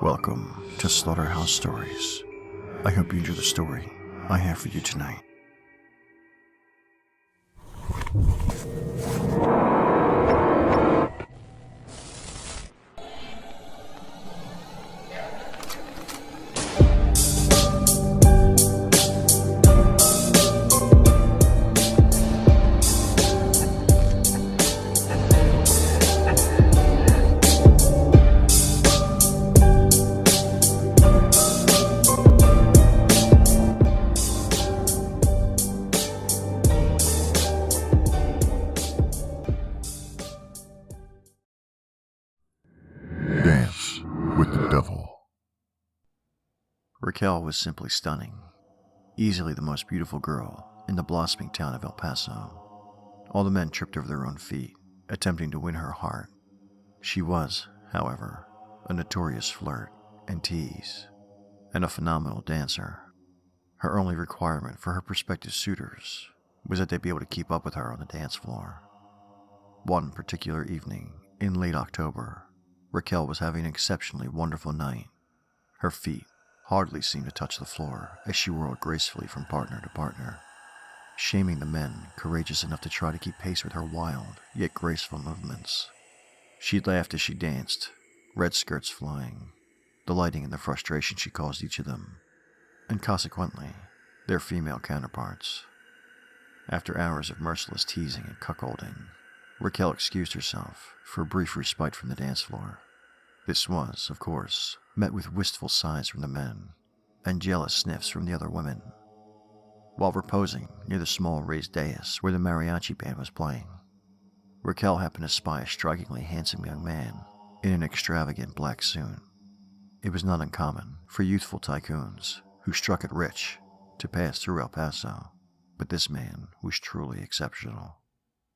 Welcome to Slaughterhouse Stories. I hope you enjoy the story I have for you tonight. Dance with the Devil. Raquel was simply stunning. Easily the most beautiful girl in the blossoming town of El Paso. All the men tripped over their own feet, attempting to win her heart. She was, however, a notorious flirt and tease, and a phenomenal dancer. Her only requirement for her prospective suitors was that they be able to keep up with her on the dance floor. One particular evening, in late October, Raquel was having an exceptionally wonderful night. Her feet hardly seemed to touch the floor as she whirled gracefully from partner to partner, shaming the men courageous enough to try to keep pace with her wild yet graceful movements. She laughed as she danced, red skirts flying, delighting in the frustration she caused each of them, and consequently, their female counterparts. After hours of merciless teasing and cuckolding, Raquel excused herself for a brief respite from the dance floor. This was, of course, met with wistful sighs from the men and jealous sniffs from the other women. While reposing near the small raised dais where the mariachi band was playing, Raquel happened to spy a strikingly handsome young man in an extravagant black suit. It was not uncommon for youthful tycoons who struck it rich to pass through El Paso, but this man was truly exceptional.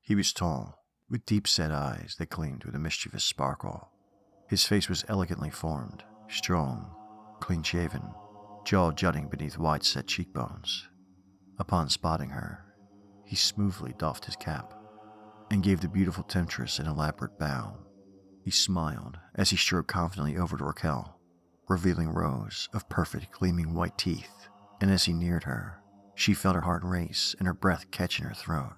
He was tall, with deep-set eyes that gleamed with a mischievous sparkle. His face was elegantly formed, strong, clean-shaven, jaw jutting beneath wide-set cheekbones. Upon spotting her, he smoothly doffed his cap and gave the beautiful temptress an elaborate bow. He smiled as he strode confidently over to Raquel, revealing rows of perfect gleaming white teeth, and as he neared her, she felt her heart race and her breath catch in her throat.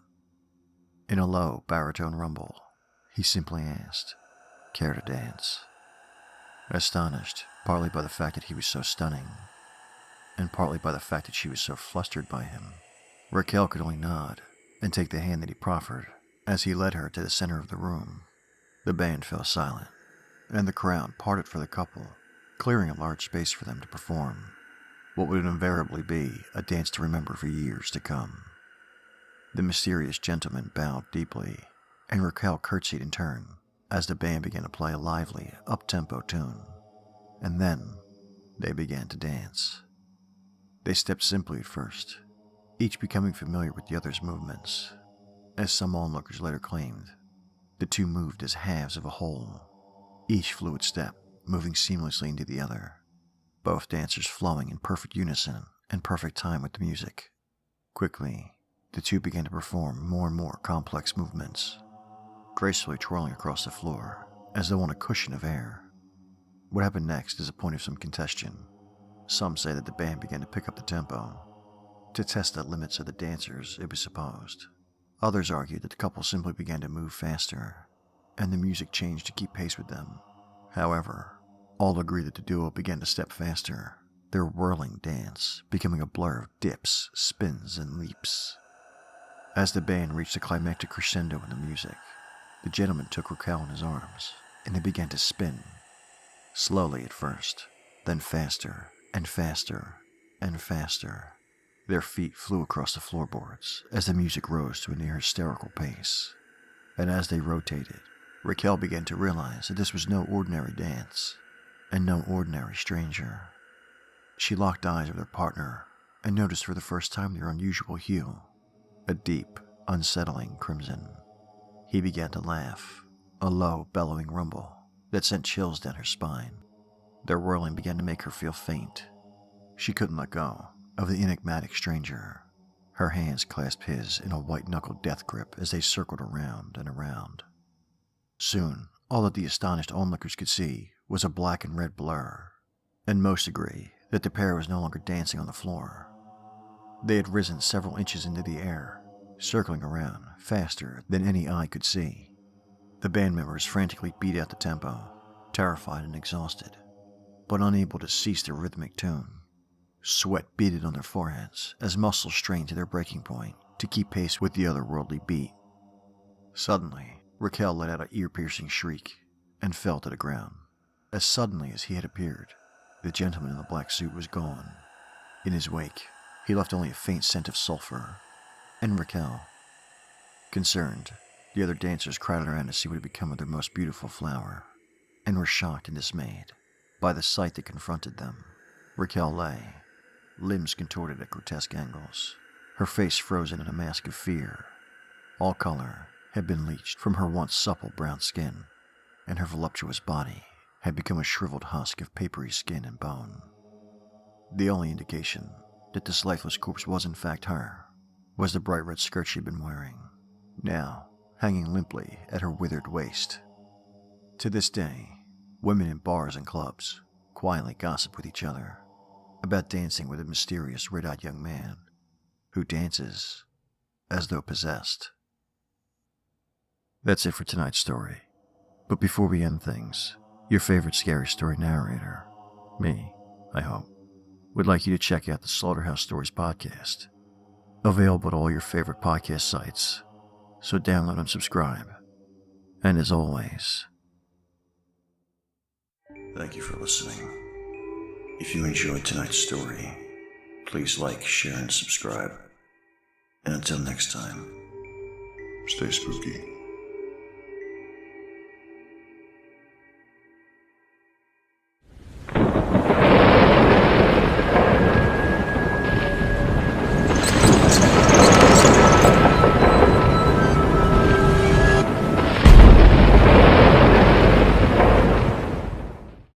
In a low, baritone rumble, he simply asked, "Care to dance?" Astonished, partly by the fact that he was so stunning, and partly by the fact that she was so flustered by him, Raquel could only nod and take the hand that he proffered as he led her to the center of the room. The band fell silent, and the crowd parted for the couple, clearing a large space for them to perform what would invariably be a dance to remember for years to come. The mysterious gentleman bowed deeply, and Raquel curtsied in turn as the band began to play a lively, up-tempo tune. And then they began to dance. They stepped simply at first, each becoming familiar with the other's movements. As some onlookers later claimed, the two moved as halves of a whole, each fluid step moving seamlessly into the other, both dancers flowing in perfect unison and perfect time with the music. Quickly, the two began to perform more and more complex movements, gracefully twirling across the floor as though on a cushion of air. What happened next is a point of some contention. Some say that the band began to pick up the tempo, to test the limits of the dancers, it was supposed. Others argued that the couple simply began to move faster, and the music changed to keep pace with them. However, all agreed that the duo began to step faster, their whirling dance becoming a blur of dips, spins, and leaps. As the band reached a climactic crescendo in the music, the gentleman took Raquel in his arms, and they began to spin. Slowly at first, then faster, and faster, and faster. Their feet flew across the floorboards as the music rose to a near hysterical pace. And as they rotated, Raquel began to realize that this was no ordinary dance, and no ordinary stranger. She locked eyes with her partner, and noticed for the first time their unusual hue, a deep, unsettling crimson. He began to laugh, a low, bellowing rumble that sent chills down her spine. Their whirling began to make her feel faint. She couldn't let go of the enigmatic stranger. Her hands clasped his in a white-knuckled death grip as they circled around and around. Soon, all that the astonished onlookers could see was a black and red blur and most agree that the pair was no longer dancing on the floor. They had risen several inches into the air, circling around faster than any eye could see. The band members frantically beat out the tempo, terrified and exhausted, but unable to cease their rhythmic tune. Sweat beaded on their foreheads as muscles strained to their breaking point to keep pace with the otherworldly beat. Suddenly, Raquel let out an ear-piercing shriek and fell to the ground. As suddenly as he had appeared, the gentleman in the black suit was gone. In his wake, he left only a faint scent of sulfur, and Raquel. Concerned, the other dancers crowded around to see what had become of their most beautiful flower, and were shocked and dismayed by the sight that confronted them. Raquel lay, limbs contorted at grotesque angles, her face frozen in a mask of fear. All color had been leached from her once supple brown skin, and her voluptuous body had become a shriveled husk of papery skin and bone. The only indication that this lifeless corpse was in fact her was the bright red skirt she had been wearing, now hanging limply at her withered waist. To this day, women in bars and clubs quietly gossip with each other about dancing with a mysterious red-eyed young man who dances as though possessed. That's it for tonight's story. But before we end things, your favorite scary story narrator, me, I hope, would like you to check out the Slaughterhouse Stories podcast, available at all your favorite podcast sites, so download and subscribe. And as always, thank you for listening. If you enjoyed tonight's story, please like, share, and subscribe. And until next time, stay spooky.